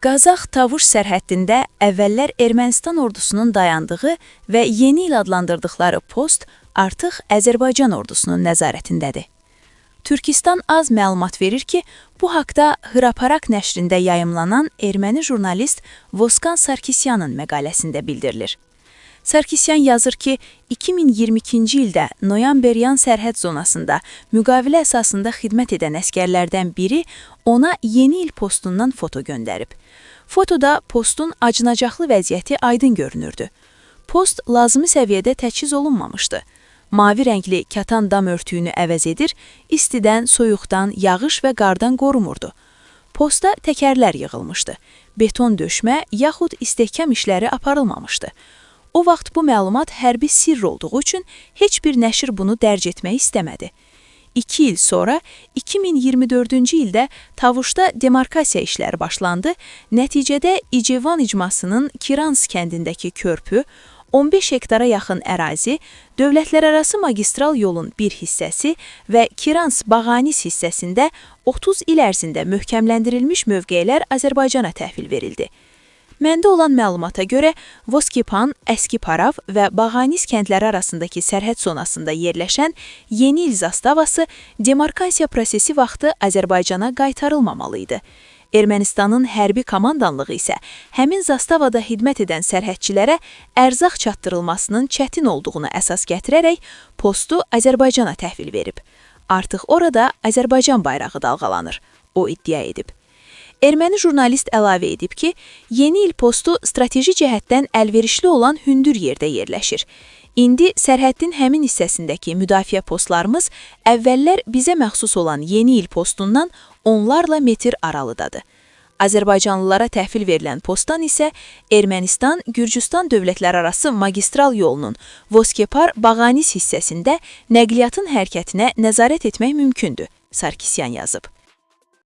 Qazax-Tavuş sərhəddində əvvəllər Ermənistan ordusunun dayandığı və yeni il adlandırdıqları post artıq Azərbaycan ordusunun nəzarətindədir. Türkistan az məlumat verir ki, bu haqda Hraparak nəşrində yayımlanan erməni jurnalist Voskan Sarkisyanın məqaləsində bildirilir. Sarkisyan yazır ki, 2022-ci ildə Noyan-Beryan sərhəd zonasında müqavilə əsasında xidmət edən əskərlərdən biri ona yeni il postundan foto göndərib. Fotoda postun acınacaqlı vəziyyəti aydın görünürdü. Post lazımi səviyyədə təchiz olunmamışdı. Mavi rəngli katan dam örtüyünü əvəz edir, istidən, soyuqdan, yağış və qardan qorumurdu. Posta təkərlər yığılmışdı. Beton döşmə yaxud istehkam işləri aparılmamışdı. O vaxt bu məlumat hərbi sirr olduğu üçün heç bir nəşr bunu dərc etmək istəmədi. 2 il sonra, 2024-cü ildə Tavuşda demarkasiya işləri başlandı. Nəticədə İcevan icmasının Kirans kəndindəki körpü, 15 hektara yaxın ərazi, dövlətlərarası magistral yolun bir hissəsi və Kirans-Bağanis hissəsində 30 il ərzində möhkəmləndirilmiş mövqelər Azərbaycana təhvil verildi. Məndə olan məlumata görə, Voskipan, Əskiparav və Bağanis kəndləri arasındakı sərhəd zonasında yerləşən yeni il zastavası demarkasiya prosesi vaxtı Azərbaycana qaytarılmamalıydı. Ermənistanın hərbi komandanlığı isə həmin zastavada xidmət edən sərhədçilərə ərzaq çatdırılmasının çətin olduğunu əsas gətirərək postu Azərbaycana təhvil verib. Artıq orada Azərbaycan bayrağı dalğalanır, o iddia edib. Erməni jurnalist əlavə edib ki, yeni il postu strateji cəhətdən əlverişli olan hündür yerdə yerləşir. İndi sərhəddin həmin hissəsindəki müdafiə postlarımız əvvəllər bizə məxsus olan yeni il postundan onlarla metr aralıdadır. Azərbaycanlılara təhvil verilən postdan isə Ermənistan, Gürcüstan dövlətlərarası magistral yolunun Voskepar-Bağanis hissəsində nəqliyyatın hərəkətinə nəzarət etmək mümkündür, Sarkisyan yazıb.